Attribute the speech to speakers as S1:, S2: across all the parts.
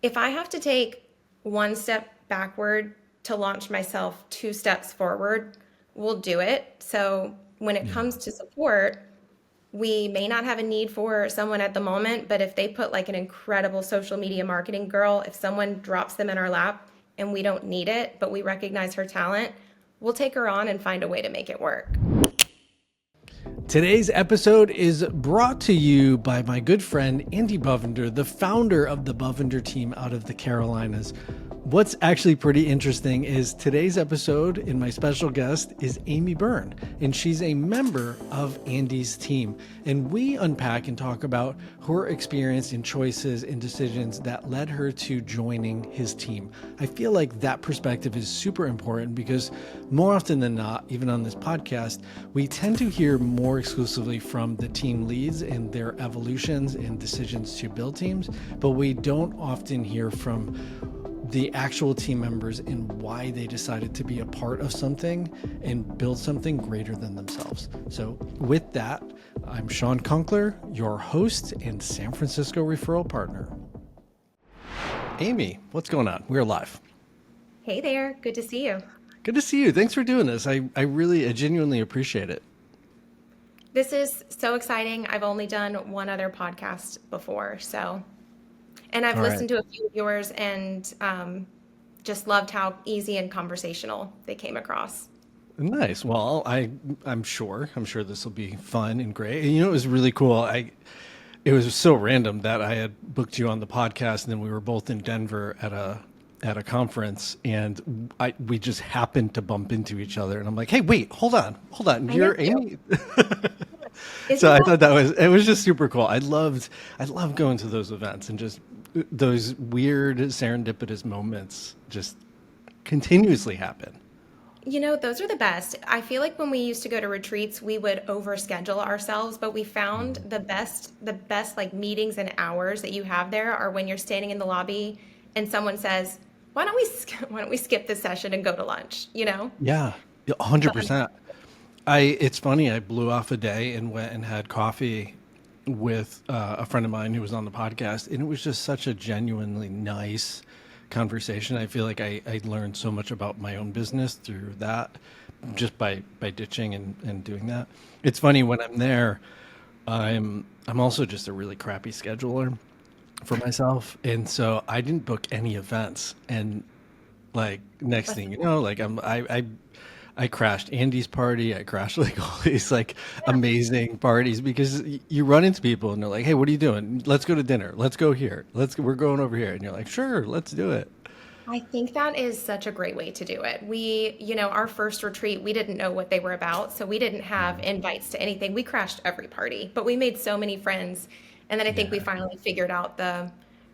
S1: if I have to take one step backward to launch myself 2 steps forward, we'll do it. So when it
S2: Yeah.
S1: comes to support, we may not have a need for someone at the moment, but if they put like an incredible social media marketing girl, if someone drops them in our lap and we don't need it, but we recognize her talent, we'll take her on and find a way to make it work.
S2: Today's episode is brought to you by my good friend Andy Bovender, the founder of the Bovender team out of the Carolinas. What's actually pretty interesting is today's episode, and my special guest is Amy Byrne, and she's a member of Andy's team. And we unpack and talk about her experience and choices and decisions that led her to joining his team. I feel like that perspective is super important because more often than not, even on this podcast, we tend to hear more exclusively from the team leads and their evolutions and decisions to build teams, but we don't often hear from the actual team members and why they decided to be a part of something and build something greater than themselves. So with that, I'm Shawn Kunkler, your host and San Francisco referral partner. Amy, what's going on? We're live.
S1: Hey there, good to see you.
S2: Good to see you. Thanks for doing this. I genuinely appreciate it.
S1: This is so exciting. I've only done one other podcast before, and I've
S2: All right.
S1: listened to a few of yours and just loved how easy and conversational they came across.
S2: Nice. Well, I'm sure this will be fun and great. And it was really cool. It was so random that I had booked you on the podcast, and then we were both in Denver at a conference, and we just happened to bump into each other, and I'm like, hey, wait, hold on,
S1: I know
S2: you're
S1: you.
S2: Amy. So
S1: Isn't
S2: I
S1: that
S2: thought it was just super cool. I loved going to those events and just those weird serendipitous moments just continuously happen.
S1: Those are the best. I feel like when we used to go to retreats, we would overschedule ourselves, but we found the best like meetings and hours that you have there are when you're standing in the lobby and someone says, why don't we skip this session and go to lunch, you know?
S2: Yeah,
S1: The un-
S2: 100%. It's funny. I blew off a day and went and had coffee with a friend of mine who was on the podcast, and it was just such a genuinely nice conversation. I feel like I learned so much about my own business through that, just by ditching and doing that. It's funny when I'm there. I'm also just a really crappy scheduler for myself, and so I didn't book any events. And like next thing you know, like I crashed Andy's party. I crashed like all these like amazing parties because you run into people and they're like, "Hey, what are you doing? Let's go to dinner. Let's go here. We're going over here." And you're like, "Sure, let's do it."
S1: I think that is such a great way to do it. Our first retreat, we didn't know what they were about, so we didn't have invites to anything. We crashed every party, but we made so many friends. And then I think we
S2: Yeah.
S1: finally figured out the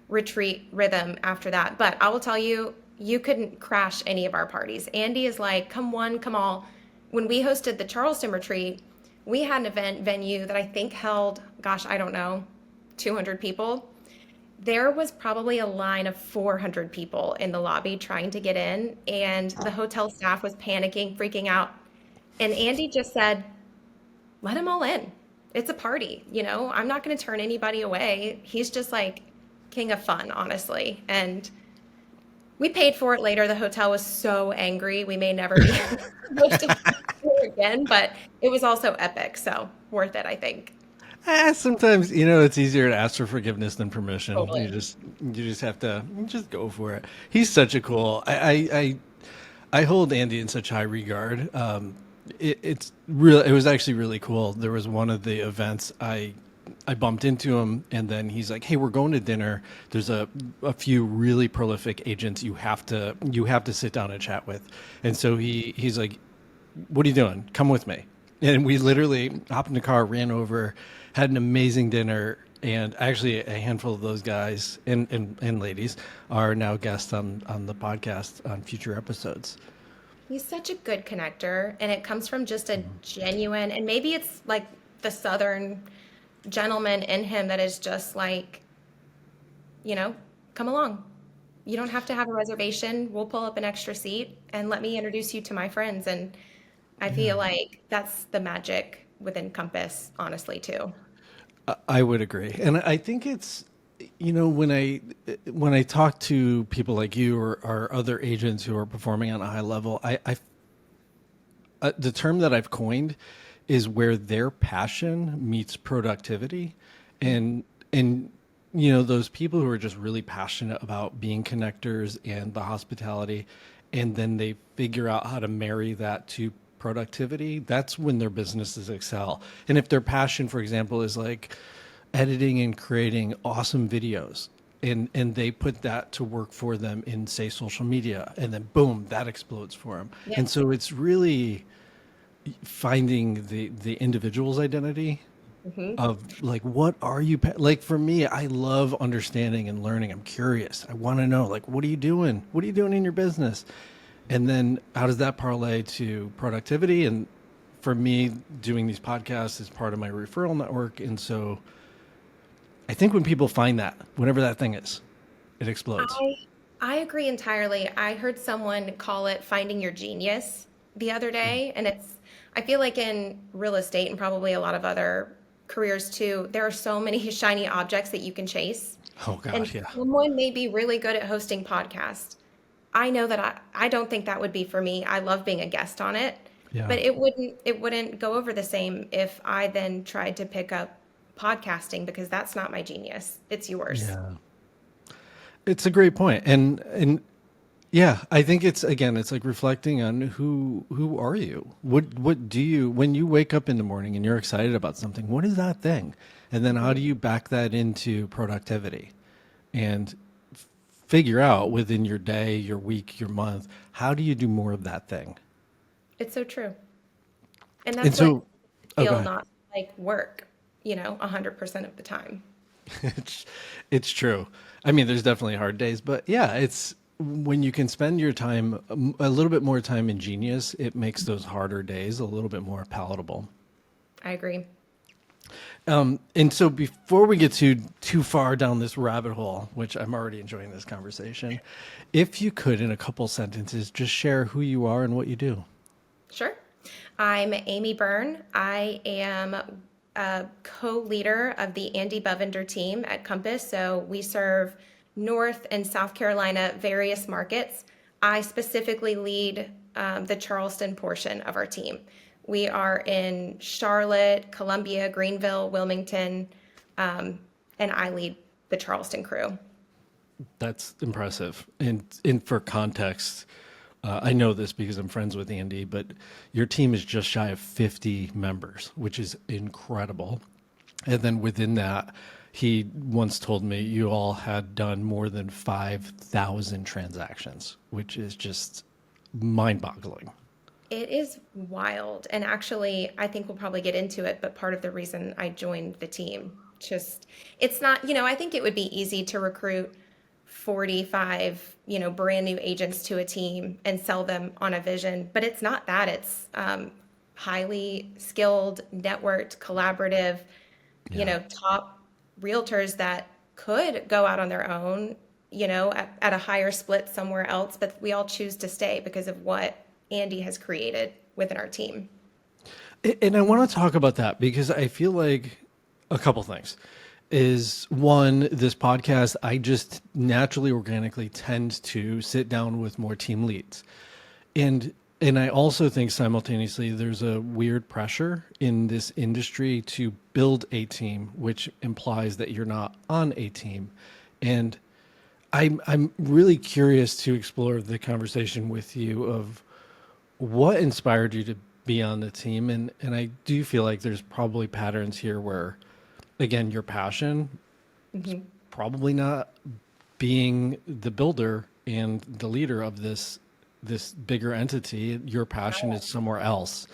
S1: retreat rhythm after that. But I will tell you, you couldn't crash any of our parties. Andy is like, come one, come all. When we hosted the Charleston retreat, we had an event venue that I think held, gosh, I don't know, 200 people. There was probably a line of 400 people in the lobby trying to get in, and the hotel staff was panicking, freaking out. And Andy just said, let them all in. It's a party, you know? I'm not going to turn anybody away. He's just like king of fun, honestly. And we paid for it later. The hotel was so angry. We may never be hosting there again, but it was also epic. So worth it, I think.
S2: Sometimes it's easier to ask for forgiveness than permission.
S1: Totally.
S2: You just have to just go for it. He's such a cool. I hold Andy in such high regard. It's real. It was actually really cool. There was one of the events I bumped into him, and then he's like, "Hey, we're going to dinner. There's a few really prolific agents you have to sit down and chat with." And so he's like, "What are you doing? Come with me." And we literally hopped in the car, ran over, had an amazing dinner. And actually, a handful of those guys and ladies are now guests on the podcast on future episodes.
S1: He's such a good connector, and it comes from just a genuine, and maybe it's like the Southern gentleman in him that is just like, you know, come along. You don't have to have a reservation. We'll pull up an extra seat and let me introduce you to my friends. And I feel
S2: Yeah.
S1: like that's the magic within Compass, honestly, too.
S2: I would agree. And I think it's when I talk to people like you or other agents who are performing on a high level, the term that I've coined is where their passion meets productivity, and and those people who are just really passionate about being connectors and the hospitality, and then they figure out how to marry that to productivity. That's when their businesses excel. And if their passion, for example, is like editing and creating awesome videos, and they put that to work for them in, say, social media, and then boom, that explodes for them.
S1: Yeah.
S2: And so it's really finding the individual's identity
S1: Hmm.
S2: of like, what are you like? For me, I love understanding and learning. I'm curious. I want to know, like, what are you doing in your business, and then how does that parlay to productivity? And for me, doing these podcasts is part of my referral network. And so I think when people find that, whatever that thing is, it explodes.
S1: I I agree entirely. I heard someone call it finding your genius the other day, and I feel like in real estate and probably a lot of other careers too, there are so many shiny objects that you can chase.
S2: Oh
S1: And
S2: God, yeah.
S1: someone may be really good at hosting podcasts. I know that I don't think that would be for me. I love being a guest on it,
S2: Yeah.
S1: but it wouldn't go over the same if I then tried to pick up podcasting because that's not my genius. It's yours.
S2: Yeah. It's a great point. And yeah, I think it's like reflecting on who are you? What do you, when you wake up in the morning and you're excited about something, what is that thing? And then how do you back that into productivity? And figure out within your day, your week, your month, how do you do more of that thing?
S1: It's so true. And
S2: And
S1: that's what
S2: so, oh, go
S1: feel
S2: ahead.
S1: not like work, 100% of the time.
S2: It's it's true. I mean, there's definitely hard days, but yeah, it's when you can spend your time a little bit more time in genius, it makes those harder days a little bit more palatable.
S1: I agree.
S2: And so before we get too far down this rabbit hole, which I'm already enjoying this conversation, if you could in a couple sentences just share who you are and what you do.
S1: Sure. I'm Amy Byrne. I am a co-leader of the Andy Bovender team at Compass. So we serve North and South Carolina various markets. I specifically lead the Charleston portion of our team. We are in Charlotte, Columbia, Greenville, Wilmington, and I lead the Charleston crew.
S2: That's impressive. And for context, I know this because I'm friends with Andy, but your team is just shy of 50 members, which is incredible. And then within that, he once told me you all had done more than 5,000 transactions, which is just mind boggling.
S1: It is wild. And actually, I think we'll probably get into it, but part of the reason I joined the team, just, it's not, I think it would be easy to recruit 45, brand new agents to a team and sell them on a vision, but it's not that. It's highly skilled, networked, collaborative,
S2: Yeah.
S1: top realtors that could go out on their own, at a higher split somewhere else, but we all choose to stay because of what Andy has created within our team.
S2: And I want to talk about that because I feel like a couple things is one, this podcast, I just naturally, organically tend to sit down with more team leads. And I also think simultaneously there's a weird pressure in this industry to build a team, which implies that you're not on a team. And I'm really curious to explore the conversation with you of what inspired you to be on the team. And I do feel like there's probably patterns here where, again, your passion
S1: Hmm.
S2: probably not being the builder and the leader of this bigger entity. Your passion is somewhere else.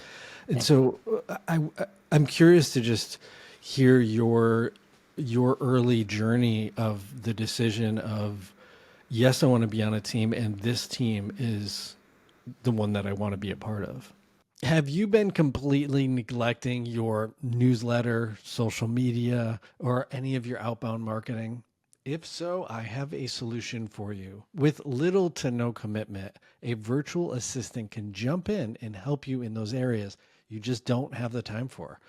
S2: And so I'm curious to just hear your early journey of the decision of, yes, I want to be on a team, and this team is the one that I want to be a part of. Have you been completely neglecting your newsletter, social media, or any of your outbound marketing? If so, I have a solution for you. With little to no commitment, a virtual assistant can jump in and help you in those areas you just don't have the time for.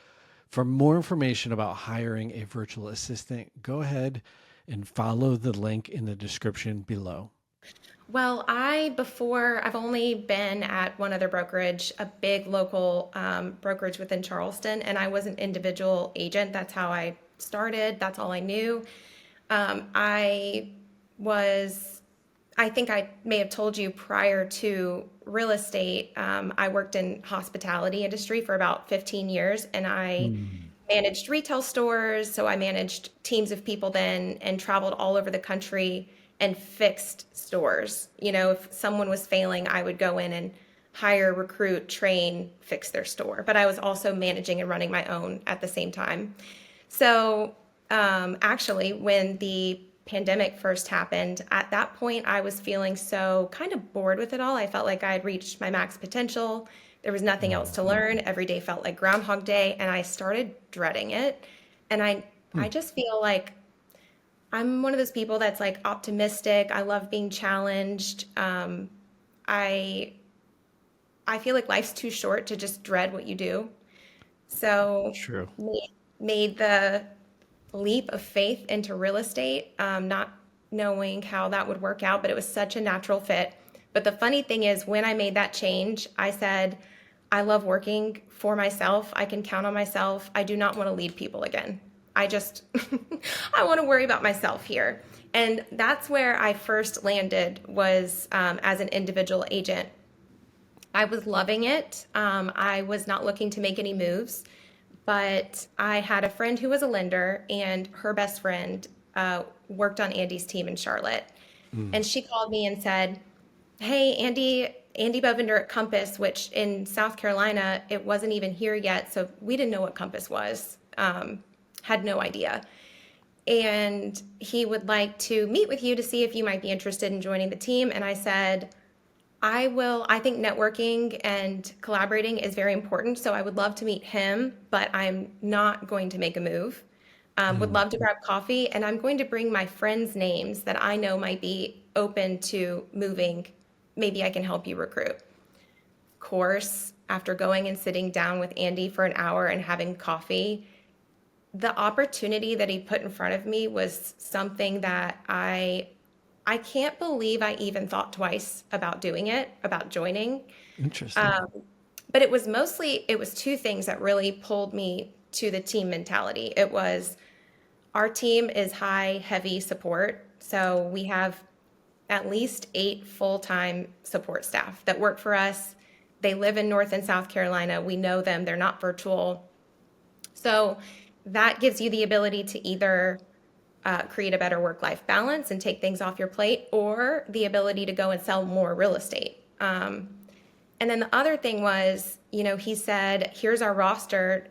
S2: For more information about hiring a virtual assistant, go ahead and follow the link in the description below.
S1: Well, I've only been at one other brokerage, a big local brokerage within Charleston, and I was an individual agent. That's how I started. That's all I knew. I was, I think I may have told you prior to real estate, I worked in hospitality industry for about 15 years, and I managed retail stores. So I managed teams of people then and traveled all over the country and fixed stores. If someone was failing, I would go in and hire, recruit, train, fix their store. But I was also managing and running my own at the same time. So actually, when the pandemic first happened, at that point, I was feeling so kind of bored with it all. I felt like I had reached my max potential. There was nothing else to learn. Every day felt like Groundhog Day, and I started dreading it. And I just feel like I'm one of those people that's like optimistic. I love being challenged. I I feel like life's too short to just dread what you do. So
S2: True.
S1: made the leap of faith into real estate, not knowing how that would work out, but it was such a natural fit. But the funny thing is, when I made that change, I said, I love working for myself. I can count on myself. I do not want to lead people again. I just, I want to worry about myself here. And that's where I first landed was as an individual agent. I was loving it. I was not looking to make any moves, but I had a friend who was a lender, and her best friend worked on Andy's team in Charlotte. And she called me and said, hey, Andy Bovender at Compass, which in South Carolina, it wasn't even here yet. So we didn't know what Compass was, had no idea. And he would like to meet with you to see if you might be interested in joining the team. And I said, I will. I think networking and collaborating is very important. So I would love to meet him, but I'm not going to make a move. Would love to grab coffee, and I'm going to bring my friends' names that I know might be open to moving. Maybe I can help you recruit. Of course, after going and sitting down with Andy for an hour and having coffee, the opportunity that he put in front of me was something that I can't believe I even thought twice about doing it, about joining.
S2: Interesting.
S1: But it was two things that really pulled me to the team mentality. It was our team is high, heavy support. So we have at least 8 full-time support staff that work for us. They live in North and South Carolina. We know them. They're not virtual. So that gives you the ability to either create a better work-life balance and take things off your plate, or the ability to go and sell more real estate. And then the other thing was, he said, here's our roster.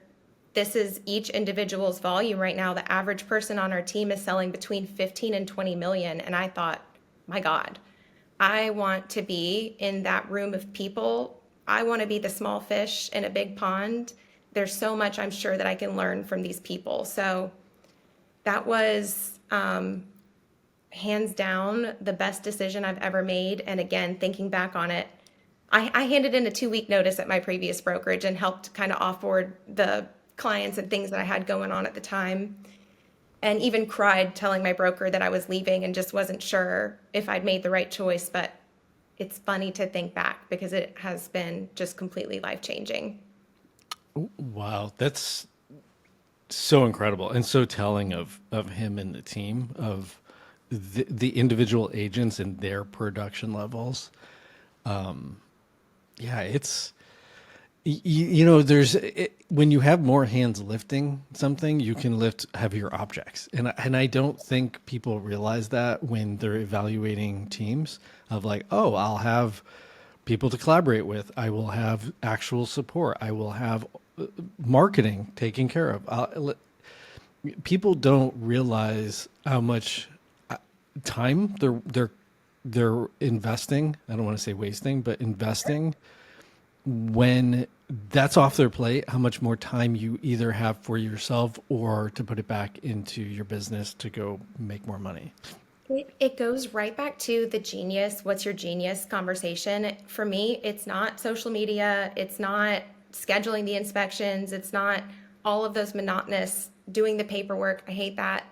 S1: This is each individual's volume right now. The average person on our team is selling between 15 and 20 million. And I thought, my God, I want to be in that room of people. I want to be the small fish in a big pond. There's so much I'm sure that I can learn from these people. So that was hands down the best decision I've ever made. And again, thinking back on it, I handed in a 2-week notice at my previous brokerage and helped kind of offboard the clients and things that I had going on at the time. And even cried telling my broker that I was leaving and just wasn't sure if I'd made the right choice. But it's funny to think back because it has been just completely life-changing.
S2: Wow, that's so incredible and so telling of him and the team, of the individual agents and their production levels. Yeah, it's there's when you have more hands lifting something, you can lift heavier objects, and I don't think people realize that when they're evaluating teams, of like, oh, I'll have people to collaborate with, I will have actual support, I will have marketing taken care of. People don't realize how much time they're investing. I don't want to say wasting, but investing when that's off their plate, how much more time you either have for yourself or to put it back into your business to go make more money.
S1: It goes right back to the genius, what's your genius conversation. For me, it's not social media. It's not scheduling the inspections. It's not all of those monotonous doing the paperwork. I hate that.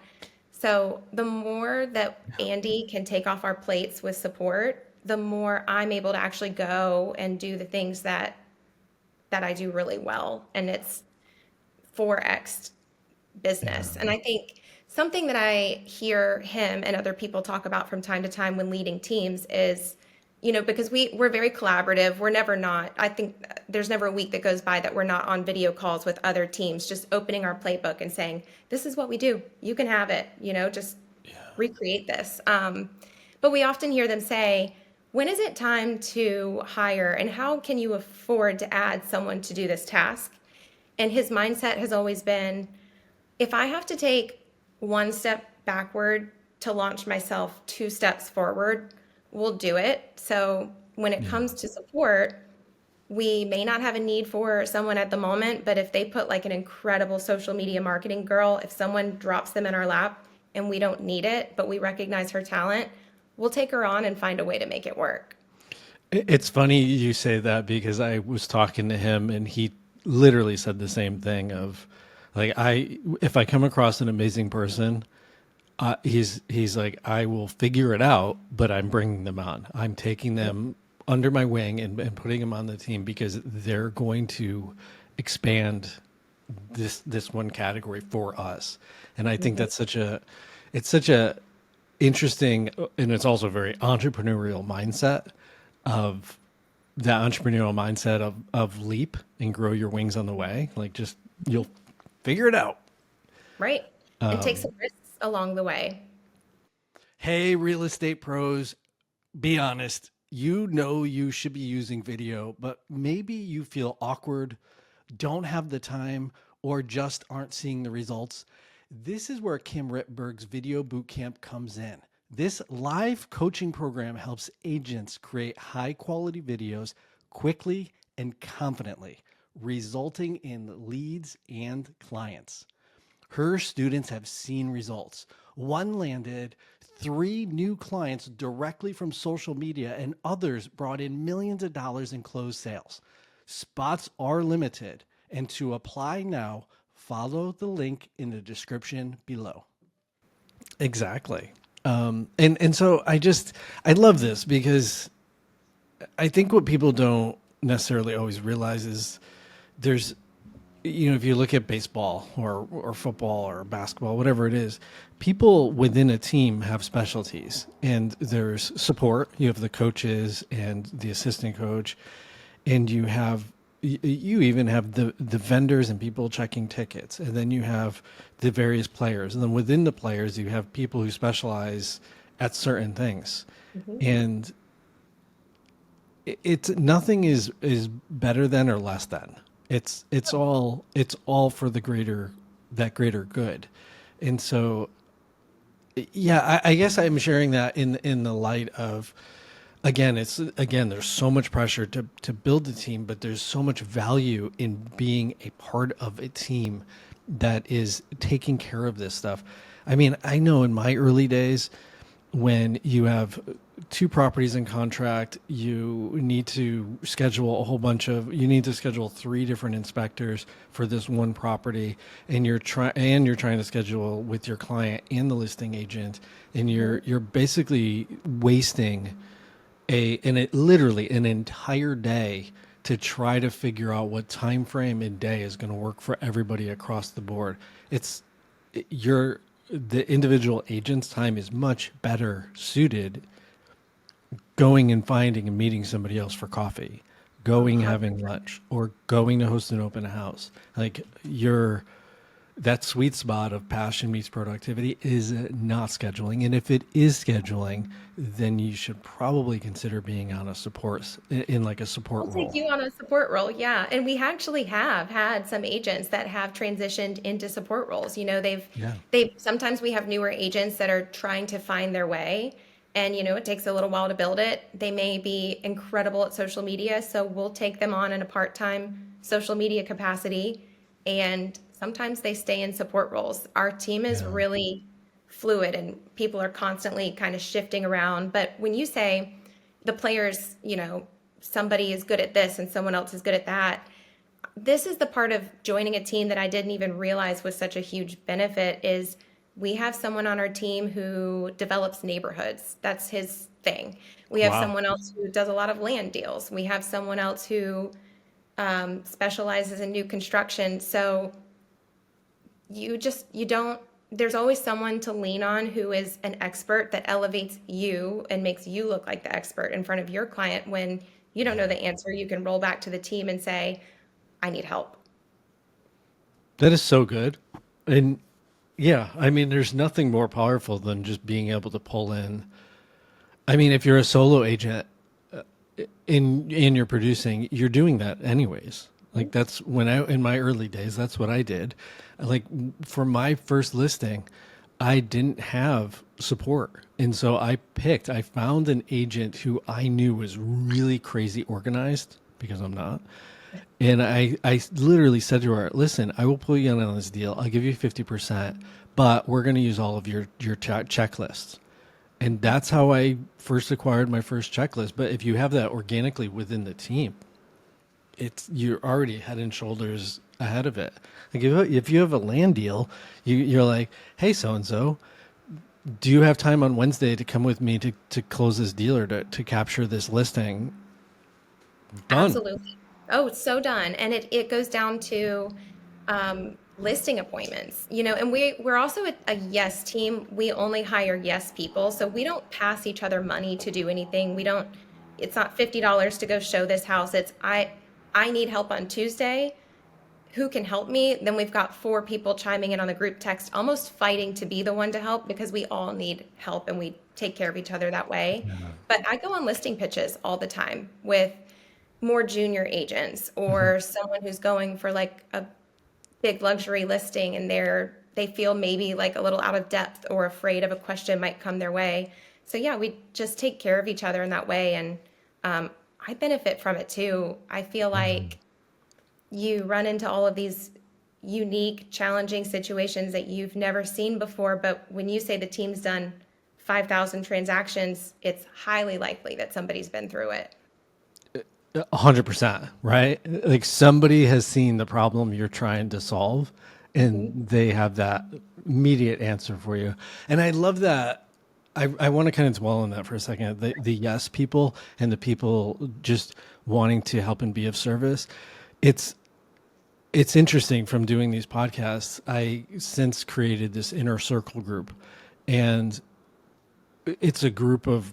S1: So the more that Andy can take off our plates with support, the more I'm able to actually go and do the things that I do really well. And it's 4x
S2: Yeah.
S1: business. And I think something that I hear him and other people talk about from time to time when leading teams is, because we're very collaborative. We're never not. I think there's never a week that goes by that we're not on video calls with other teams, just opening our playbook and saying, this is what we do. You can have it, just recreate this. But we often hear them say, when is it time to hire and how can you afford to add someone to do this task? And his mindset has always been, if I have to take one step backward to launch myself 2 steps forward, we'll do it. So when it
S2: Yeah.
S1: comes to support, we may not have a need for someone at the moment, but if they put like an incredible social media marketing girl, if someone drops them in our lap and we don't need it, but we recognize her talent, we'll take her on and find a way to make it work.
S2: It's funny you say that because I was talking to him and he literally said the same thing of like if I come across an amazing person, he's like I will figure it out, but I'm bringing them on. I'm taking them under my wing and putting them on the team because they're going to expand this one category for us. And I think that's such a interesting, and it's also a very entrepreneurial mindset of that entrepreneurial mindset of leap and grow your wings on the way. Like just you'll figure it out.
S1: Right. And take some risks along the way.
S2: Hey, real estate pros, be honest. You know you should be using video, but maybe you feel awkward, don't have the time, or just aren't seeing the results. This is where Kim Rittberg's Video Bootcamp comes in. This live coaching program helps agents create high quality videos quickly and confidently, resulting in leads and clients. Her students have seen results. One landed 3 new clients directly from social media, and others brought in millions of dollars in closed sales. Spots are limited, and to apply now, follow the link in the description below. Exactly. And so I love this because I think what people don't necessarily always realize is there's if you look at baseball or football or basketball, whatever it is, people within a team have specialties and there's support. You have the coaches and the assistant coach, and you even have the vendors and people checking tickets, and then you have the various players, and then within the players you have people who specialize at certain things,
S1: Mhm.
S2: and it's nothing is better than or less than. It's all for the greater good. And so yeah, I guess I'm sharing that in the light of again there's so much pressure to build a team, but there's so much value in being a part of a team that is taking care of this stuff. I mean, I know in my early days when you have 2 properties in contract, you need to you need to schedule 3 different inspectors for this one property, and you're trying to schedule with your client and the listing agent, and you're basically wasting literally an entire day to try to figure out what time frame and day is going to work for everybody across the board. It's your The individual agent's time is much better suited going and finding and meeting somebody else for coffee, going having lunch, or going to host an open house. Like that sweet spot of passion meets productivity is not scheduling. And if it is scheduling, then you should probably consider being on in like a support
S1: We'll take
S2: role.
S1: you on a support role, yeah. And we actually have had some agents that have transitioned into support roles.
S2: Yeah.
S1: They sometimes we have newer agents that are trying to find their way, and it takes a little while to build it. They may be incredible at social media, so we'll take them on in a part-time social media capacity, and sometimes they stay in support roles. Our team is
S2: Yeah.
S1: really fluid and people are constantly kind of shifting around. But when you say the players, somebody is good at this and someone else is good at that. This is the part of joining a team that I didn't even realize was such a huge benefit is We have someone on our team who develops neighborhoods. That's his thing. We have
S2: Wow.
S1: someone else who does a lot of land deals. We have someone else who specializes in new construction. So you don't, there's always someone to lean on who is an expert that elevates you and makes you look like the expert in front of your client. When you don't know the answer, you can roll back to the team and say, I need help.
S2: That is so good. And yeah, I mean, there's nothing more powerful than just being able to pull in. I mean, if you're a solo agent in your producing, you're doing that anyways. Like that's when I, in my early days, that's what I did. Like for my first listing, I didn't have support. And so I found an agent who I knew was really crazy organized because I'm not. And I literally said to her, listen, I will pull you in on this deal. I'll give you 50%, but we're going to use all of your checklists. And that's how I first acquired my first checklist. But if you have that organically within the team, you're already head and shoulders ahead of it. Like if you have a land deal, you're like, hey, so-and-so, do you have time on Wednesday to come with me to close this deal or to capture this listing? Done.
S1: Absolutely. Oh, it's so done. And it goes down to listing appointments, and we're also a yes team. We only hire yes people. So we don't pass each other money to do anything. It's not $50 to go show this house. It's I need help on Tuesday. Who can help me? Then we've got four people chiming in on the group text, almost fighting to be the one to help because we all need help and we take care of each other that way. But I go on listing pitches all the time with more junior agents or someone who's going for like a big luxury listing and they feel maybe like a little out of depth or afraid of a question might come their way. So yeah, we just take care of each other in that way, and I benefit from it too. I feel like you run into all of these unique, challenging situations that you've never seen before, but when you say the team's done 5,000 transactions, it's highly likely that somebody's been through it.
S2: 100%, right? Like somebody has seen the problem you're trying to solve and they have that immediate answer for you. And I love that. I want to kind of dwell on that for a second. The yes people and the people just wanting to help and be of service. It's interesting from doing these podcasts. I since created this inner circle group, and it's a group of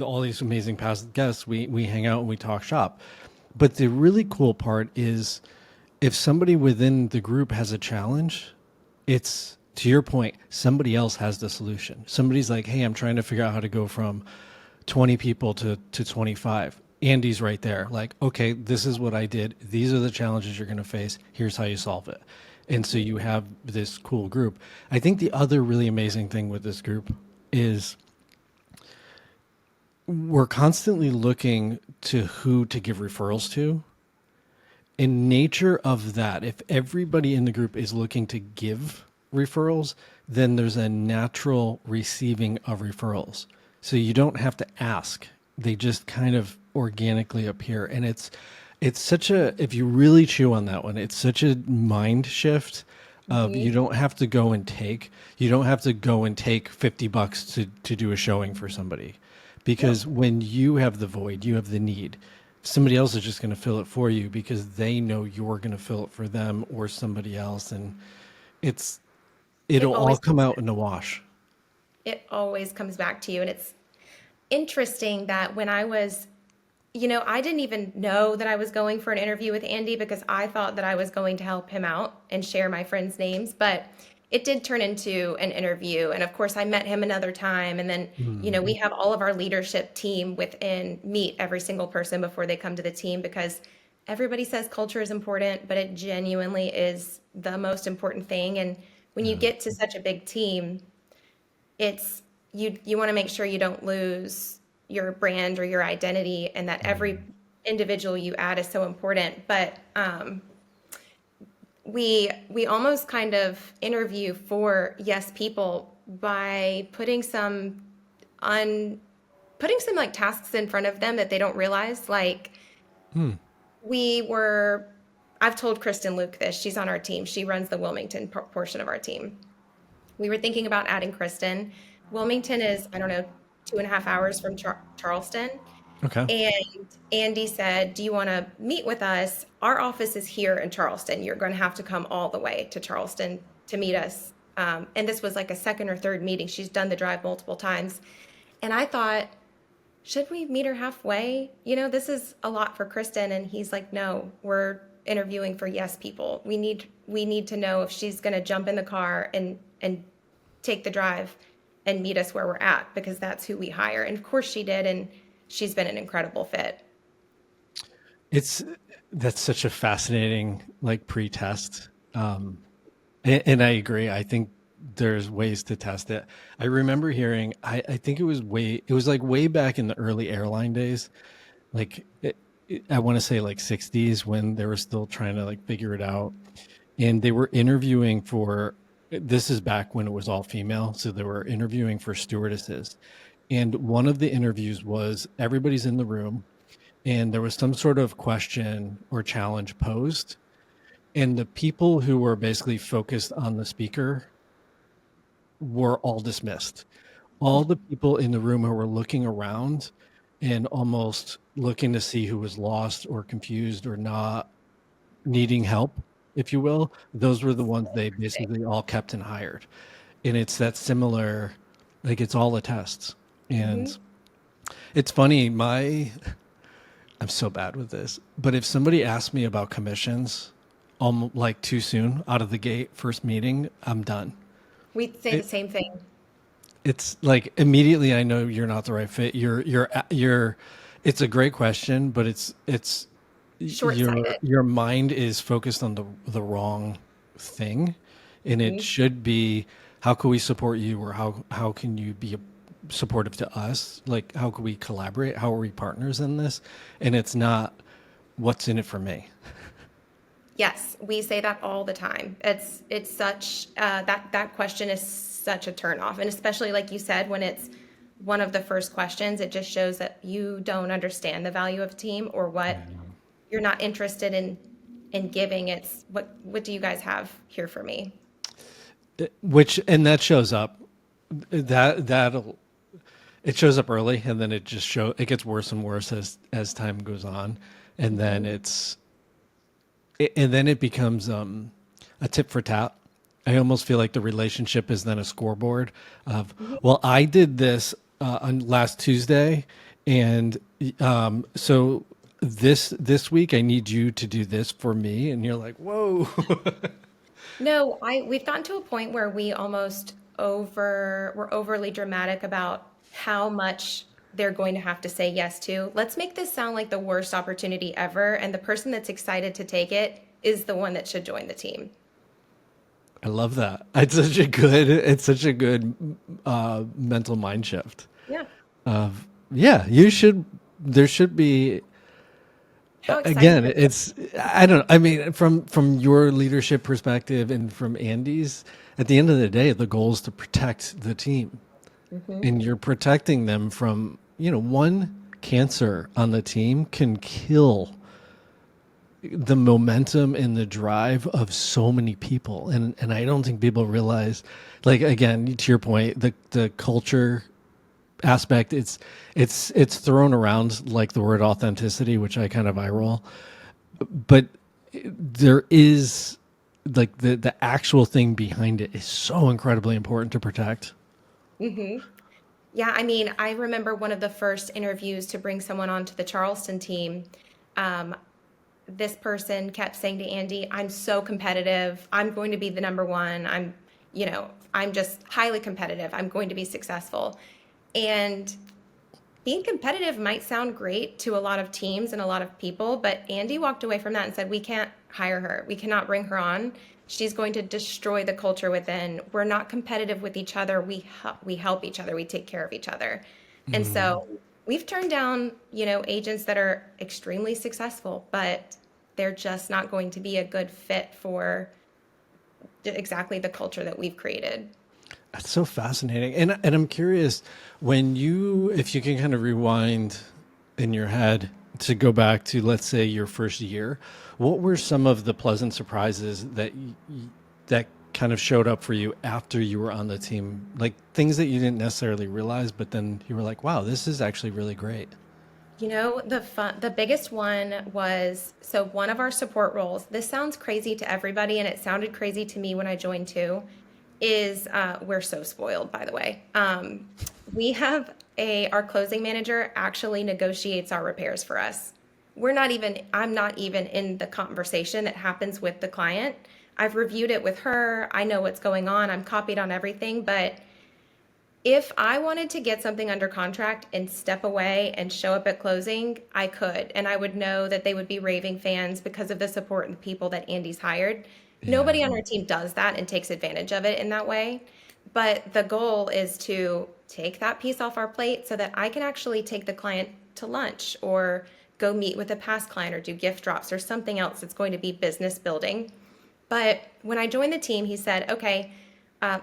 S2: all these amazing past guests. We hang out and we talk shop. But the really cool part is if somebody within the group has a challenge, it's to your point, somebody else has the solution. Somebody's like, hey, I'm trying to figure out how to go from 20 people to 25. Andy's right there. Like, okay, this is what I did. These are the challenges you're going to face. Here's how you solve it. And so you have this cool group. I think the other really amazing thing with this group is we're constantly looking to who to give referrals to. In nature of that, if everybody in the group is looking to give referrals, then there's a natural receiving of referrals. So you don't have to ask. They just kind of organically appear. And it's such a, if you really chew on that one, it's such a mind shift of you don't have to go and take, you don't have to go and take $50 to do a showing for somebody. Because when you have the void, you have the need, somebody else is just going to fill it for you because they know you're going to fill it for them or somebody else. And it'll all
S1: always
S2: come out in the wash.
S1: it always comes back to you. And it's interesting that when I was, I didn't even know that I was going for an interview with Andy because I thought that I was going to help him out and share my friends' names. But it did turn into an interview. And of course, I met him another time. And then, we have all of our leadership team meet every single person before they come to the team because everybody says culture is important, but it genuinely is the most important thing. And when you get to such a big team, it's you want to make sure you don't lose your brand or your identity and that every individual you add is so important. But we almost kind of interview for yes people by putting some like tasks in front of them that they don't realize. Like I've told Kristen Luke this, she's on our team, she runs the Wilmington portion of our team. We were thinking about adding Kristen. Wilmington is, I don't know, 2.5 hours from Charleston.
S2: Okay.
S1: And Andy said, "Do you want to meet with us? Our office is here in Charleston. You're going to have to come all the way to Charleston to meet us." And this was like a second or third meeting. She's done the drive multiple times. And I thought, should we meet her halfway? This is a lot for Kristen. And he's like, "No, we're interviewing for yes people. We need to know if she's going to jump in the car and take the drive and meet us where we're at, because that's who we hire." And of course she did, and she's been an incredible fit.
S2: It's That's such a fascinating like pre-test. And I agree. I think there's ways to test it. I remember hearing, I think it was like way back in the early airline days, like I want to say like 60s when they were still trying to like figure it out. And they were interviewing for, this is back when it was all female. So they were interviewing for stewardesses. And one of the interviews was everybody's in the room and there was some sort of question or challenge posed. And the people who were basically focused on the speaker were all dismissed. All the people in the room who were looking around and almost looking to see who was lost or confused or not needing help, if you will, those were the ones they basically all kept and hired. And it's that similar, like it's all a test.
S1: Hmm.
S2: And it's funny, I'm so bad with this, but if somebody asks me about commissions, like too soon out of the gate, first meeting, I'm done.
S1: We say the
S2: It,
S1: same thing.
S2: it's like immediately I know you're not the right fit. It's a great question, but it's
S1: Short-sighted.
S2: your mind is focused on the wrong thing, and it
S1: Hmm.
S2: should be how can we support you, or how can you be supportive to us? Like how can we collaborate? How are we partners in this? And it's not what's in it for me.
S1: Yes, we say that all the time. It's such that question is such a turnoff, and especially like you said, when it's one of the first questions, it just shows that you don't understand the value of a team, or what you're not interested in giving. It's what do you guys have here for me?
S2: Which and that shows up. That'll it shows up early, and then it gets worse and worse as time goes on, and then
S1: Hmm.
S2: and then it becomes a tit for tat. I almost feel like the relationship is then a scoreboard of, well, I did this on last Tuesday, and so this week I need you to do this for me, and you're like, whoa.
S1: No, we've gotten to a point where we're overly dramatic about how much they're going to have to say yes to. Let's make this sound like the worst opportunity ever, and the person that's excited to take it is the one that should join the team.
S2: I love that. It's such a good mental mind shift.
S1: Yeah.
S2: Of yeah, you should. There should be
S1: How exciting
S2: again.
S1: is it?
S2: It's I don't. I mean, from your leadership perspective and from Andy's, at the end of the day, the goal is to protect the team,
S1: Hmm.
S2: and you're protecting them from one cancer on the team can kill the momentum and the drive of so many people, and I don't think people realize, like again to your point, the culture aspect, it's thrown around like the word authenticity, which I kind of eye roll, but there is like the actual thing behind it is so incredibly important to protect.
S1: Hmm. Yeah, I mean, I remember one of the first interviews to bring someone onto the Charleston team. Um, this person kept saying to Andy, "I'm so competitive. I'm going to be the number one. I'm just highly competitive. I'm going to be successful." And being competitive might sound great to a lot of teams and a lot of people, but Andy walked away from that and said, "We can't hire her. We cannot bring her on. She's going to destroy the culture within. We're not competitive with each other. We help each other. We take care of each other." And
S2: Mm.
S1: so we've turned down, agents that are extremely successful, but they're just not going to be a good fit for exactly the culture that we've created.
S2: That's so fascinating. And I'm curious, if you can kind of rewind in your head to go back to, let's say, your first year, what were some of the pleasant surprises that kind of showed up for you after you were on the team? Like things that you didn't necessarily realize, but then you were like, wow, this is actually really great.
S1: The biggest one was, so one of our support roles, this sounds crazy to everybody, and it sounded crazy to me when I joined too, is we're so spoiled, by the way. We have our closing manager actually negotiates our repairs for us. I'm not even in the conversation that happens with the client. I've reviewed it with her. I know what's going on. I'm copied on everything, but if I wanted to get something under contract and step away and show up at closing, I could. And I would know that they would be raving fans because of the support and the people that Andy's hired.
S2: Yeah.
S1: Nobody on our team does that and takes advantage of it in that way. But the goal is to take that piece off our plate so that I can actually take the client to lunch or go meet with a past client or do gift drops or something else that's going to be business building. But when I joined the team, he said, okay, uh,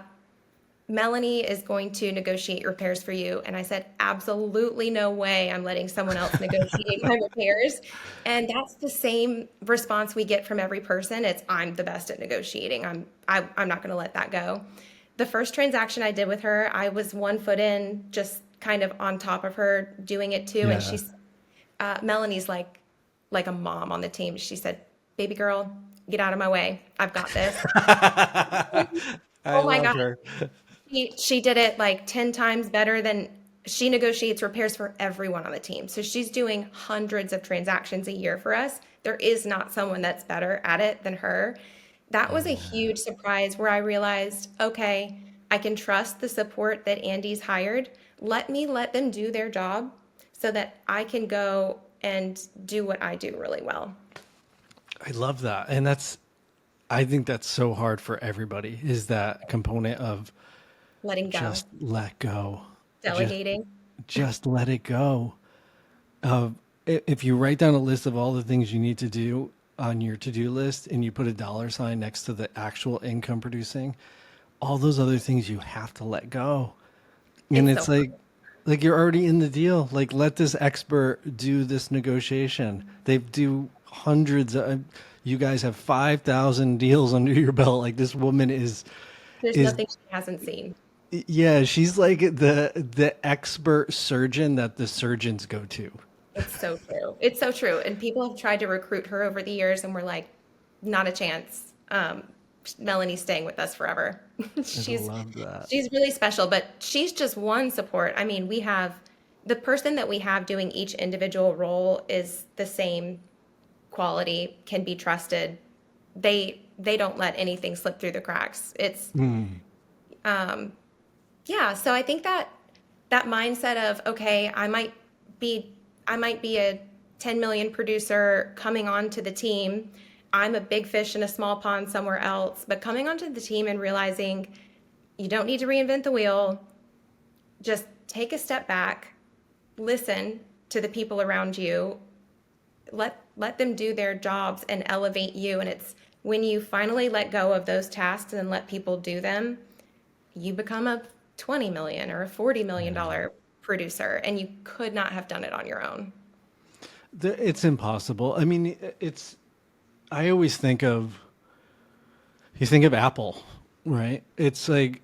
S1: Melanie is going to negotiate repairs for you. And I said, absolutely no way I'm letting someone else negotiate my repairs. And that's the same response we get from every person. It's, I'm the best at negotiating. I'm not going to let that go. The first transaction I did with her, I was 1 foot in, just kind of on top of her doing it too. And
S2: Yeah.
S1: Melanie's like a mom on the team. She said, baby girl, get out of my way. I've got this.
S2: I
S1: Oh my
S2: love
S1: God.
S2: her.
S1: She did it like 10 times better than she negotiates repairs for everyone on the team. So she's doing hundreds of transactions a year for us. There is not someone that's better at it than her. That was a huge surprise where I realized, okay, I can trust the support that Andy's hired. Let them do their job so that I can go and do what I do really well.
S2: I love that. And I think that's so hard for everybody is that component of
S1: Letting go,
S2: just let go. Just,
S1: delegating.
S2: just let it go. If you write down a list of all the things you need to do on your to-do list and you put a dollar sign next to the actual income producing, all those other things you have to let go. And
S1: It's
S2: it's
S1: so hard.
S2: like you're already in the deal. Like let this expert do this negotiation. They do hundreds of, you guys have 5,000 deals under your belt. Like this woman
S1: There's
S2: is
S1: nothing she hasn't seen.
S2: yeah, she's like the expert surgeon that the surgeons go to.
S1: It's so true. It's so true. And people have tried to recruit her over the years, and we're like, not a chance. Melanie's staying with us forever.
S2: I
S1: she's
S2: love that.
S1: she's really special, but she's just one support. I mean, we have the person that we have doing each individual role is the same quality, can be trusted. They don't let anything slip through the cracks. It's yeah, so I think that that mindset of, okay, be I might be a 10 million producer coming onto the team. I'm a big fish in a small pond somewhere else, but coming onto the team and realizing you don't need to reinvent the wheel. Just take a step back, listen to the people around you, let them do their jobs and elevate you. And it's when you finally let go of those tasks and let people do them, you become a 20 million or a 40 million dollar producer, and you could not have done it on your own.
S2: It's impossible. I mean, I always you think of Apple, right? It's like,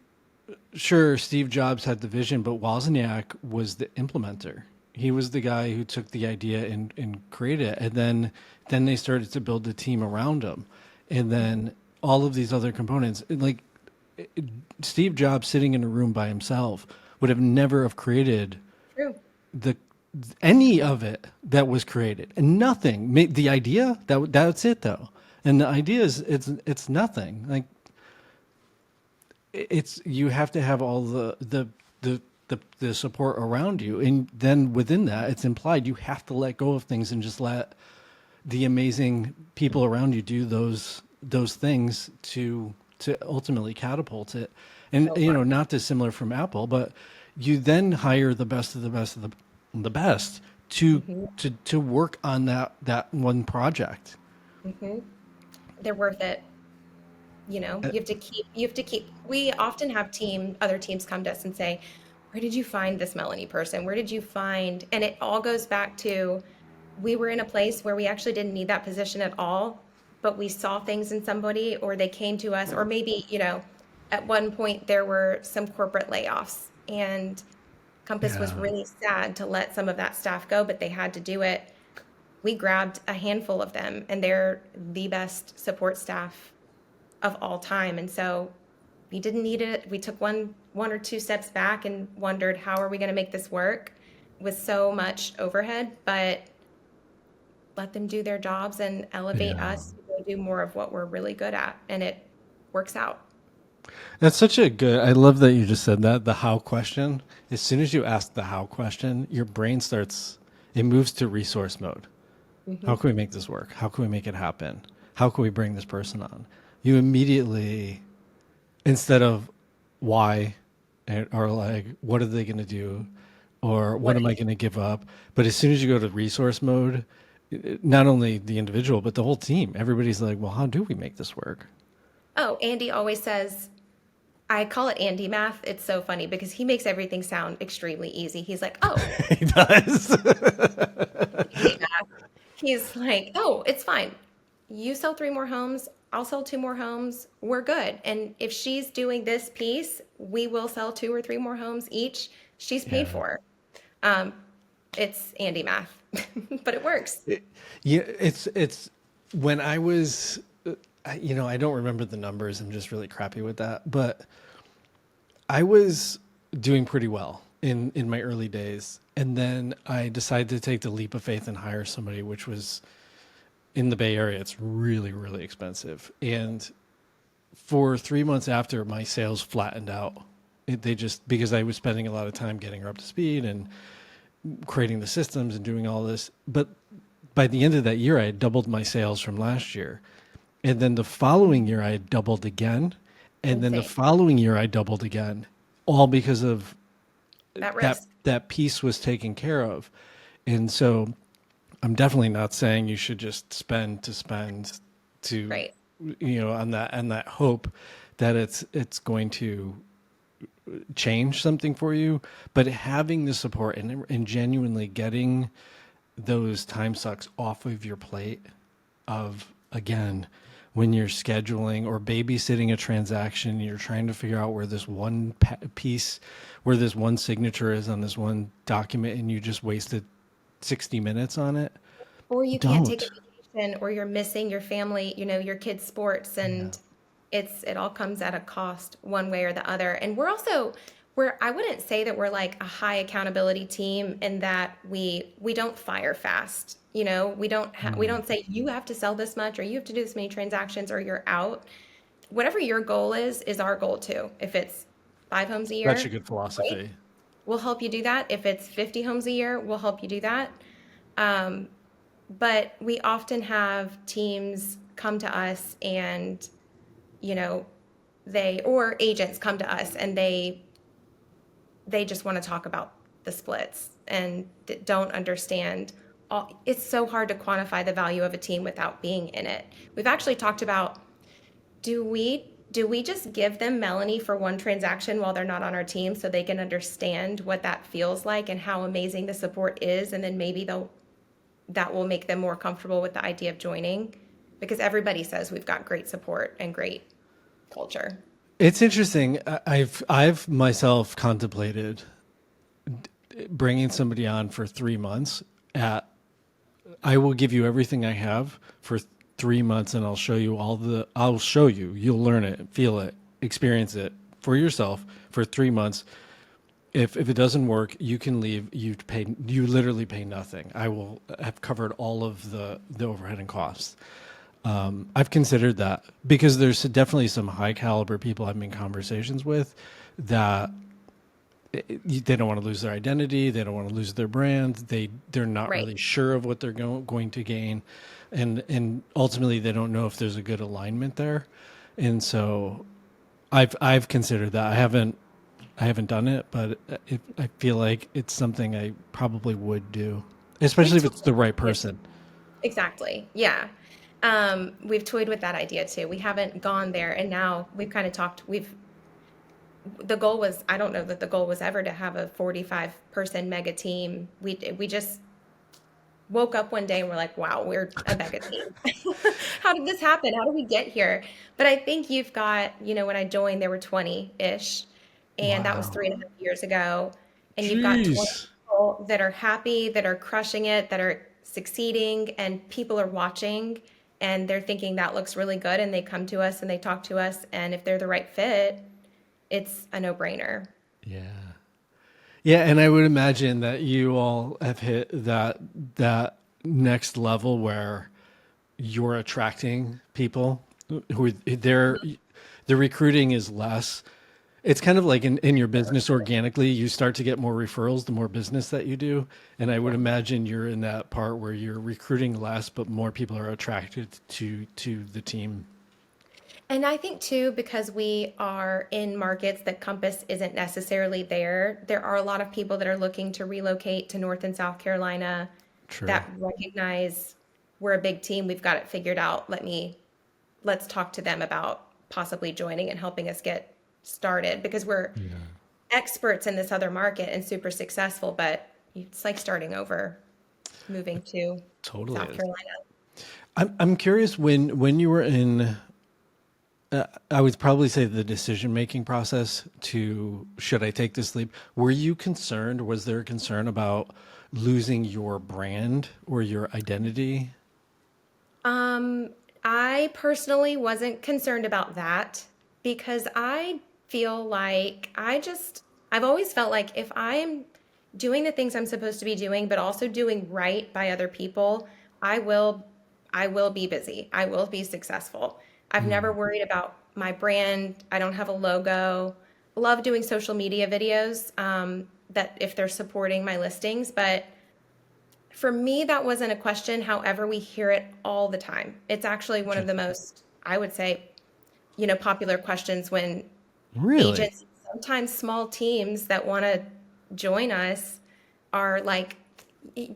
S2: sure, Steve Jobs had the vision, but Wozniak was the implementer. He was the guy who took the idea and created it. And then they started to build the team around him. And then all of these other components, like Steve Jobs sitting in a room by himself would have never have created
S1: True.
S2: the any of it that was created, and nothing. The idea that's it though, and the idea is it's nothing. Like it's you have to have all the support around you, and then within that, it's implied you have to let go of things and just let the amazing people around you do those things to ultimately catapult it. And
S1: So
S2: you
S1: fun.
S2: know, not dissimilar from Apple, but you then hire the best of the best of the best to work on that one project.
S1: They're worth it. You have to keep, we often have other teams come to us and say, where did you find this Melanie person? Where did you find, and it all goes back to, we were in a place where we actually didn't need that position at all. but we saw things in somebody, or they came to us, or maybe, at one point there were some corporate layoffs, and Compass was
S2: Yeah.
S1: really sad to let some of that staff go, but they had to do it. We grabbed a handful of them, and they're the best support staff of all time. And so we didn't need it. We took one or two steps back and wondered, how are we going to make this work with so much overhead? But let them do their jobs and elevate
S2: Yeah.
S1: us to go do more of what we're really good at, and it works out.
S2: That's such a good, I love that you just said that, the how question. As soon as you ask the how question, your brain starts, it moves to resource mode. How
S1: Hmm.
S2: can we make this work? How can we make it happen? How can we bring this person on? You immediately, instead of why, or like, what are they going to do? Or what
S1: What?
S2: am I going to give up? But as soon as you go to resource mode, not only the individual, but the whole team, everybody's like, well, how do we make this work?
S1: Oh, Andy always says, I call it Andy math. It's so funny because he makes everything sound extremely easy. He's like, oh,
S2: He does.
S1: Andy math. He's like, oh, it's fine. You sell three more homes, I'll sell two more homes. We're good. And if she's doing this piece, we will sell two or three more homes each. She's paid
S2: Yeah.
S1: for. Um, it's Andy math, but it works.
S2: Yeah, it's when I was, I don't remember the numbers. I'm just really crappy with that. But I was doing pretty well in my early days, and then I decided to take the leap of faith and hire somebody, which was in the Bay Area. It's really, really expensive. And for 3 months after, my sales flattened out. They just, because I was spending a lot of time getting her up to speed and creating the systems and doing all this. But by the end of that year, I had doubled my sales from last year. And then the following year, I had doubled again. And then the
S1: Insane.
S2: following year, I doubled again, all because of
S1: That
S2: that
S1: risk.
S2: that piece was taken care of. And so I'm definitely not saying you should just spend to spend to,
S1: Right.
S2: on that hope that it's going to change something for you, but having the support and genuinely getting those time sucks off of your plate of, again, when you're scheduling or babysitting a transaction, you're trying to figure out where this one piece, where this one signature is on this one document, and you just wasted 60 minutes on it.
S1: Or you can't take a
S2: Don't.
S1: vacation, or you're missing your family, your kids' sports,
S2: Yeah.
S1: and it all comes at a cost one way or the other. And we're I wouldn't say that we're like a high accountability team in that we don't fire fast. We
S2: Mm.
S1: don't say you have to sell this much, or you have to do this many transactions, or you're out. Whatever your goal is our goal too. If it's 5 homes a
S2: Such a
S1: year,
S2: good
S1: great.
S2: philosophy.
S1: We'll help you do that. If it's 50 homes a year, we'll help you do that. Um, but we often have teams come to us, and you know or agents come to us, and they just want to talk about the splits and don't understand it's so hard to quantify the value of a team without being in it. We've actually talked about, do we just give them Melanie for one transaction while they're not on our team, so they can understand what that feels like and how amazing the support is, and then maybe that will make them more comfortable with the idea of joining, because everybody says we've got great support and great culture.
S2: It's interesting. I've myself contemplated bringing somebody on for 3 months at, I will give you everything I have for 3 months, and I'll show you, you'll learn it, feel it, experience it for yourself for 3 months. If it doesn't work, you can leave. You literally pay nothing. I will have covered all of the overhead and costs. I've considered that because there's definitely some high caliber people I've been in conversations with that they don't want to lose their identity. They don't want to lose their brand. They're not
S1: Right.
S2: really sure of what they're going to gain. And ultimately they don't know if there's a good alignment there. And so I've considered that. I haven't done it, but I feel like it's something I probably would do,
S1: We've
S2: especially if it's
S1: toyed
S2: the right
S1: with
S2: person.
S1: Exactly. Yeah. We've toyed with that idea too. We haven't gone there, and now we've kind of talked. The goal was, I don't know that the goal was ever to have a 45 person mega team. We just woke up one day and we're like, wow, we're a mega team. How did this happen? How did we get here? But I think you've got, when I joined, there were 20-ish, and that was
S2: Wow.
S1: 3.5 years ago. And you've got 20
S2: Jeez.
S1: people that are happy, that are crushing it, that are succeeding, and people are watching and they're thinking that looks really good. And they come to us and they talk to us. And if they're the right fit, it's a no-brainer.
S2: Yeah. Yeah, and I would imagine that you all have hit that next level where you're attracting people who are the recruiting is less. It's kind of like in your business organically, you start to get more referrals the more business that you do. And I would imagine you're in that part where you're recruiting less, but more people are attracted to the team.
S1: And I think too, because we are in markets that Compass isn't necessarily there, there are a lot of people that are looking to relocate to North and South Carolina
S2: True.
S1: that recognize we're a big team, we've got it figured out. Let's talk to them about possibly joining and helping us get started because we're
S2: Yeah.
S1: experts in this other market and super successful, but it's like starting over, moving to
S2: Totally
S1: South
S2: is.
S1: Carolina.
S2: I'm curious when you were in I would probably say the decision making process to should I take this leap? Were you concerned? Was there a concern about losing your brand or your identity?
S1: Um, I personally wasn't concerned about that because I feel like I've always felt like if I'm doing the things I'm supposed to be doing, but also doing right by other people, I will, I will be busy. I will be successful. I've never
S2: Mm,
S1: worried about my brand. I don't have a logo. Love doing social media videos, that if they're supporting my listings, but for me, that wasn't a question. However, we hear it all the time. It's actually one of the most, I would say, popular questions when
S2: really?
S1: agents, sometimes small teams that want to join us are like,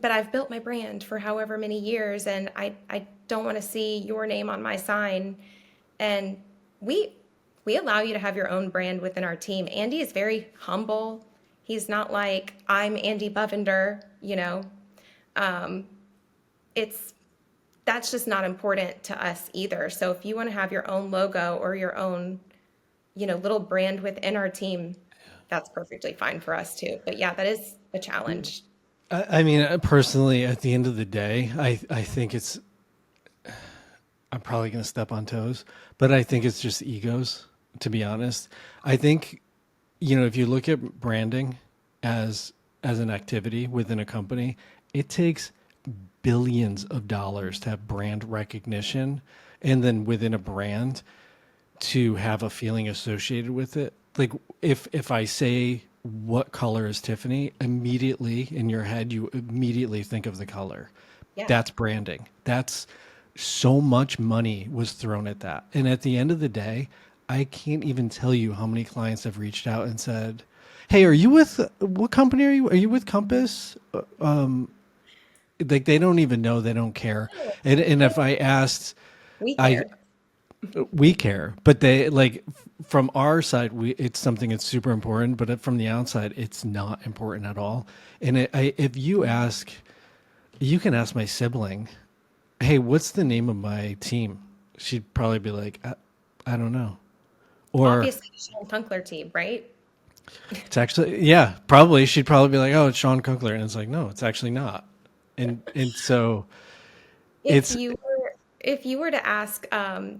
S1: but I've built my brand for however many years and I don't want to see your name on my sign. And we we allow you to have your own brand within our team. Andy is very humble. He's not like, I'm Andy Bovender. Um, it's that's just not important to us either. So if you want to have your own logo or your own, little brand within our team, that's perfectly fine for us too. But yeah, that is a challenge.
S2: I mean, personally, at the end of the day, I think I'm probably going to step on toes, but I think it's just egos, to be honest. I think, if you look at branding as an activity within a company, it takes billions of dollars to have brand recognition and then within a brand to have a feeling associated with it. Like if I say what color is Tiffany, immediately in your head you immediately think of the color.
S1: Yeah.
S2: That's branding. That's so much money was thrown at that. And at the end of the day, I can't even tell you how many clients have reached out and said, "Hey, are you with what company are you? Are you with Compass?" Like they don't even know, they don't care. And if I asked,
S1: We
S2: I
S1: care.
S2: we care, but they like from our side, it's something that's super important, but from the outside, it's not important at all. And if you ask, you can ask my sibling, "Hey, what's the name of my team?" She'd probably be like, I don't know. Or
S1: Obviously, the Shawn Kunkler team, right?
S2: it's actually, yeah, probably. She'd probably be like, "Oh, it's Shawn Kunkler." And it's like, no, it's actually not. And so
S1: If
S2: it's,
S1: you were if you were to ask,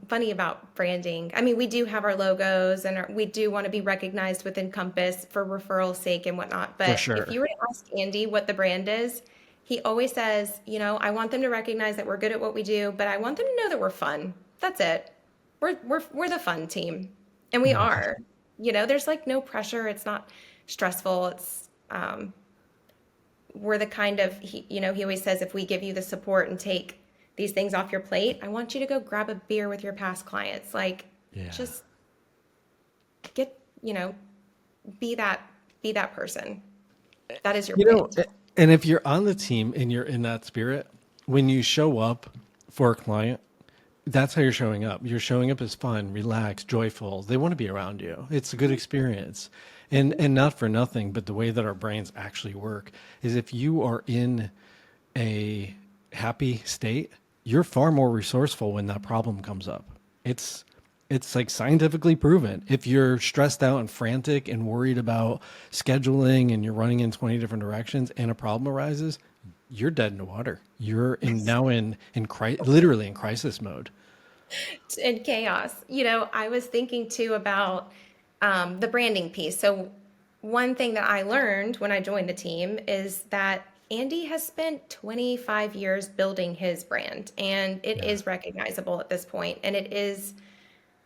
S1: funny about branding, I mean, we do have our logos and we do want to be recognized within Compass for referral sake and whatnot.
S2: for
S1: But if
S2: sure.
S1: you were to ask Andy what the brand is, he always says, I want them to recognize that we're good at what we do, but I want them to know that we're fun. That's it. We're the fun team, and we
S2: Nice.
S1: are. There's like no pressure. It's not stressful. We're the kind of he always says if we give you the support and take these things off your plate, I want you to go grab a beer with your past clients. Like
S2: Yeah.
S1: just get, be that be that person. That is your
S2: You know,
S1: brand.
S2: and if you're on the team and you're in that spirit, when you show up for a client, that's how you're showing up. You're showing up as fun, relaxed, joyful. They want to be around you. It's a good experience. And not for nothing, but the way that our brains actually work is if you are in a happy state, you're far more resourceful when that problem comes up. It's it's like scientifically proven. If you're stressed out and frantic and worried about scheduling and you're running in 20 different directions and a problem arises, you're dead in the water. You're in now literally in crisis mode.
S1: In chaos. I was thinking too about the branding piece. So, one thing that I learned when I joined the team is that Andy has spent 25 years building his brand, and it
S2: Yeah.
S1: is recognizable at this point, and it is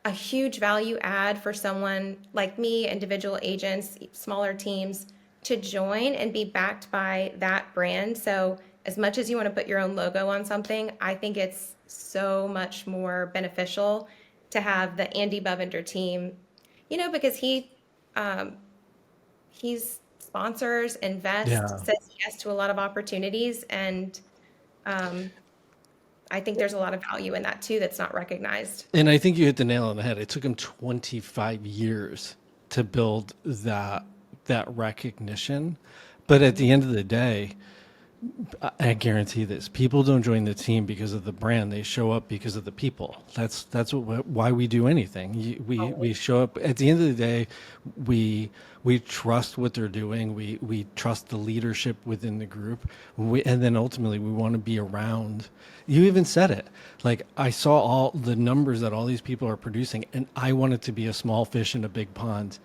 S1: a huge value add for someone like me, individual agents, smaller teams, to join and be backed by that brand. So, as much as you want to put your own logo on something, I think it's so much more beneficial to have the Andy Bovender team, because um, he's sponsors, invests,
S2: Yeah.
S1: says yes to a lot of opportunities, and um, I think there's a lot of value in that too that's not recognized.
S2: And I think you hit the nail on the head. It took him 25 years to build that recognition. But at the end of the day, I guarantee this: people don't join the team because of the brand. They show up because of the people. That's why we do anything. We show up. At the end of the day, we we trust what they're doing. We trust the leadership within the group. And then ultimately we want to be around. You even said it. Like, I saw all the numbers that all these people are producing, and I wanted to be a small fish in a big pond.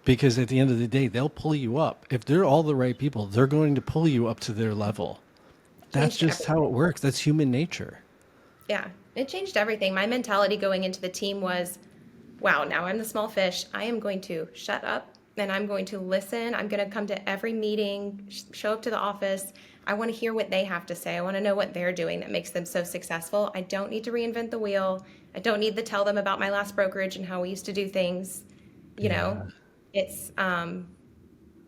S2: Because at the end of the day, they'll pull you up. If they're all the right people, they're going to pull you up to their level. That's
S1: Changed
S2: just how
S1: everything.
S2: it works. That's human nature.
S1: Yeah, it changed everything. My mentality going into the team was, wow, now I'm the small fish. I am going to shut up and I'm going to listen. I'm going to come to every meeting, show up to the office. I want to hear what they have to say. I want to know what they're doing that makes them so successful. I don't need to reinvent the wheel. I don't need to tell them about my last brokerage and how we used to do things. You know,
S2: Yeah.
S1: it's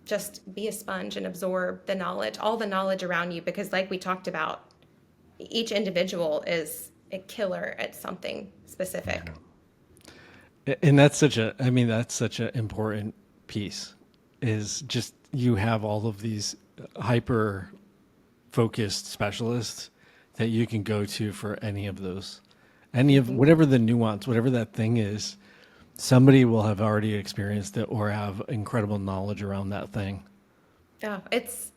S1: just be a sponge and absorb the knowledge, all the knowledge around you, because like we talked about, each individual is a killer at something specific.
S2: And that's that's such an important piece, is just you have all of these hyper focused specialists that you can go to for any of those, any of
S1: Mhm.
S2: whatever the nuance, whatever that thing is. Somebody will have already experienced it or have incredible knowledge around that thing.
S1: Yeah, it's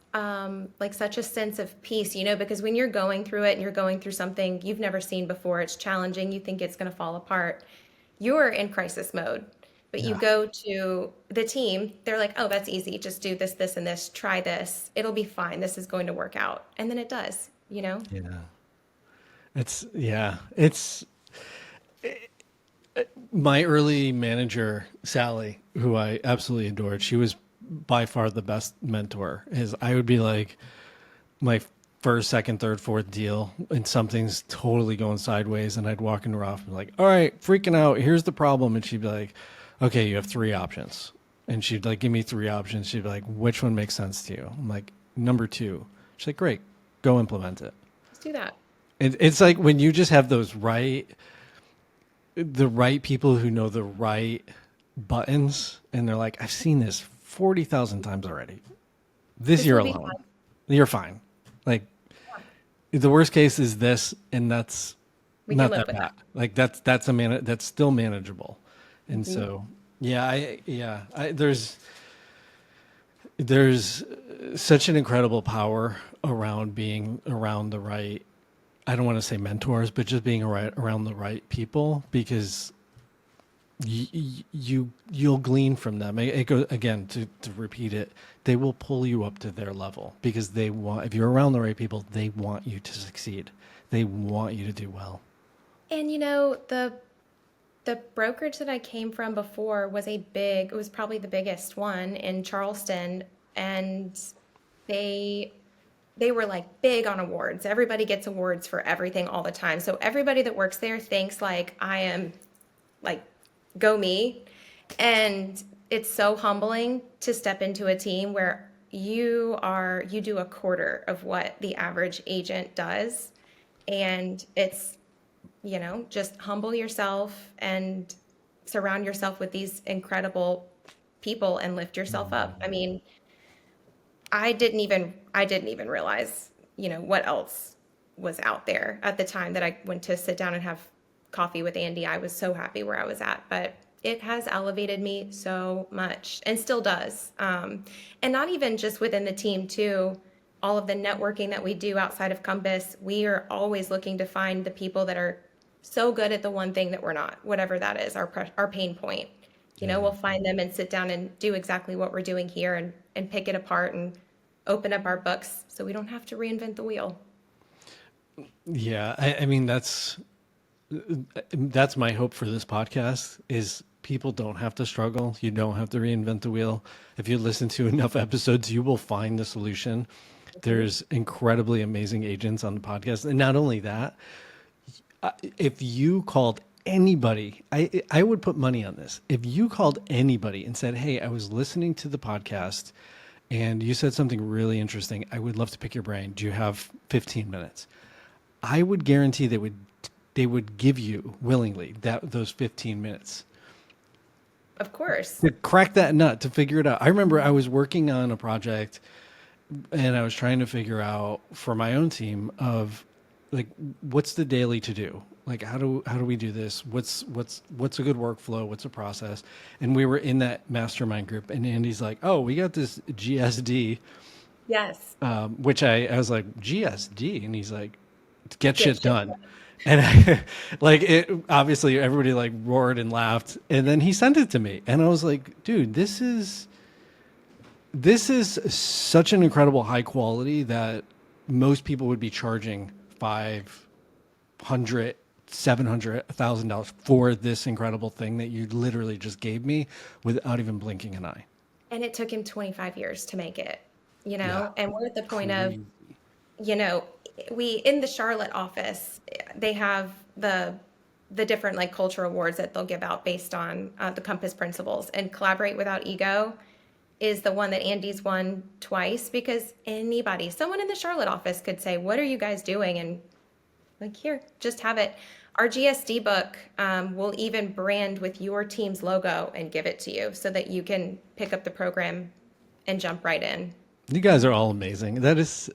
S1: like such a sense of peace, because when you're going through it and you're going through something you've never seen before, it's challenging, you think it's going to fall apart, you're in crisis mode. But you
S2: Yeah.
S1: go to the team, they're like, oh, that's easy. Just do this, this, and this. Try this. It'll be fine. This is going to work out. And then it does.
S2: Yeah. It's my early manager, Sally, who I absolutely adored. She was by far the best mentor. Is I would be like my first, second, third, fourth deal, and something's totally going sideways, and I'd walk into her office and be like, "All right, freaking out. Here's the problem," and she'd be like, "Okay, you have three options," and she'd like give me three options. She'd be like, "Which one makes sense to you?" I'm like, "Number two." She's like, "Great, go implement it."
S1: Just do that.
S2: It's like when you just have the right people who know the right buttons, and they're like, I've seen this 40,000 times already. This
S1: This
S2: year
S1: will be
S2: alone,
S1: fun.
S2: you're fine. Like, the worst case is this, and that's
S1: We can
S2: not
S1: live
S2: that
S1: with
S2: bad.
S1: that.
S2: Like, that's still manageable. And
S1: Mhm.
S2: so, there's such an incredible power around being around the right, I don't want to say mentors, but just being around the right people, because you'll glean from them. It goes again, to repeat it. They will pull you up to their level because they want. If you're around the right people, they want you to succeed. They want you to do well.
S1: And the brokerage that I came from before it was probably the biggest one in Charleston, and they they were like big on awards. Everybody gets awards for everything all the time. So everybody that works there thinks like I am like go me. And it's so humbling to step into a team where you do a quarter of what the average agent does. And it's just humble yourself and surround yourself with these incredible people and lift yourself up. I mean, I didn't even realize, what else. was out there at the time that I went to sit down and have coffee with Andy. I was so happy where I was at, but it has elevated me so much and still does. And not even just within the team too, all of the networking that we do outside of Compass, we are always looking to find the people that are so good at the one thing that we're not, whatever that is, our pain point. We'll find them and sit down and do exactly what we're doing here and pick it apart and open up our books so we don't have to reinvent the wheel.
S2: Yeah, I mean that's my hope for this podcast is people don't have to struggle. You don't have to reinvent the wheel. If you listen to enough episodes, you will find the solution. There's incredibly amazing agents on the podcast. And not only that, if you called anybody, I would put money on this. If you called anybody and said, hey, I was listening to the podcast and you said something really interesting, I would love to pick your brain. Do you have 15 minutes? I would guarantee they would give you willingly those 15 minutes.
S1: Of course.
S2: To crack that nut, to figure it out. I remember I was working on a project and I was trying to figure out for my own team of like, what's the daily to do? Like, how do we do this? What's a good workflow? What's a process? And we were in that mastermind group and Andy's like, oh, we got this GSD.
S1: Yes.
S2: Which I was like, GSD? And he's like, get shit done.
S1: Done.
S2: And like it, obviously everybody like roared and laughed. And then he sent it to me. And I was like, dude, this is such an incredible high quality that most people would be charging $500, $700, $1,000 for this incredible thing that you literally just gave me without even blinking an eye.
S1: And it took him 25 years to make it,
S2: Yeah.
S1: and we're at the point of,
S2: Crazy.
S1: we in the Charlotte office, they have the different like culture awards that they'll give out based on the Compass principles, and Collaborate Without Ego is the one that Andy's won twice because someone in the Charlotte office could say, what are you guys doing? And like, here, just have it. Our GSD book will even brand with your team's logo and give it to you so that you can pick up the program and jump right in.
S2: You guys are all amazing. That is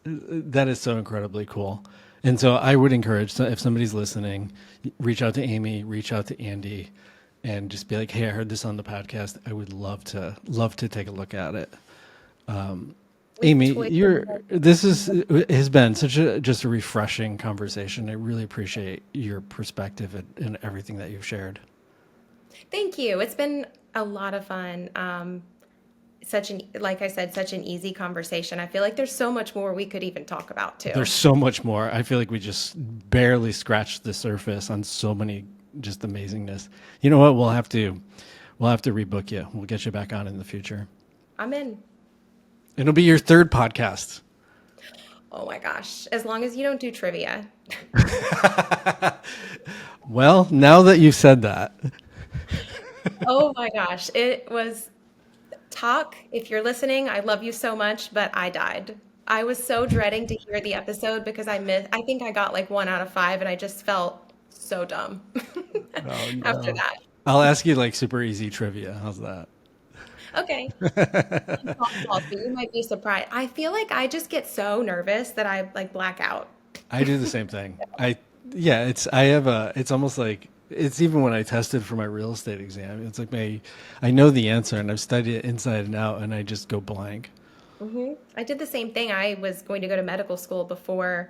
S2: so incredibly cool. And so I would encourage, so if somebody's listening, reach out to Amy, reach out to Andy, and just be like, hey, I heard this on the podcast. I would love to take a look at it. Amy, this has been such just a refreshing conversation. I really appreciate your perspective and everything that you've shared.
S1: Thank you. It's been a lot of fun. Like I said, such an easy conversation. I feel like there's so much more we could even talk about too.
S2: There's so much more. I feel like we just barely scratched the surface on so many just amazingness. You know what? We'll have to rebook you. We'll get you back on in the future.
S1: I'm in.
S2: It'll be your third podcast.
S1: Oh my gosh. As long as you don't do trivia.
S2: Well, now that you've said that.
S1: Oh my gosh. It was talk. If you're listening, I love you so much, but I died. I was so dreading to hear the episode because I think I got like 1 out of 5 and I just felt so dumb
S2: Oh, no.
S1: after that.
S2: I'll ask you like super easy trivia. How's that?
S1: Okay. But you might be surprised. I feel like I just get so nervous that I like black out.
S2: I do the same thing. It's almost like, it's even when I tested for my real estate exam, it's like I know the answer and I've studied it inside and out and I just go blank.
S1: I did the same thing. I was going to go to medical school before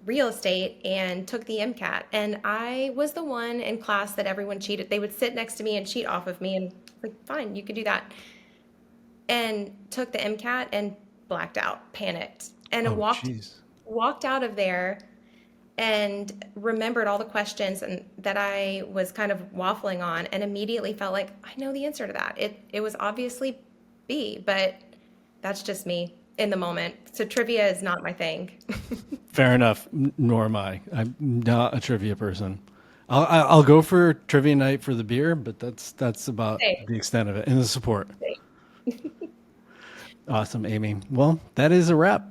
S1: real estate and took the MCAT. And I was the one in class that everyone cheated. They would sit next to me and cheat off of me. And like, fine, you could do that. And took the MCAT and blacked out, panicked, and walked out of there and remembered all the questions that I was kind of waffling on, and immediately felt like I know the answer to that. It was obviously B, but that's just me in the moment. So trivia is not my thing.
S2: Fair enough. Nor am I. I'm not a trivia person. I'll go for trivia night for the beer, but that's about
S1: Same.
S2: the extent of it and the support.
S1: Same.
S2: Awesome, Amy. Well, that is a wrap.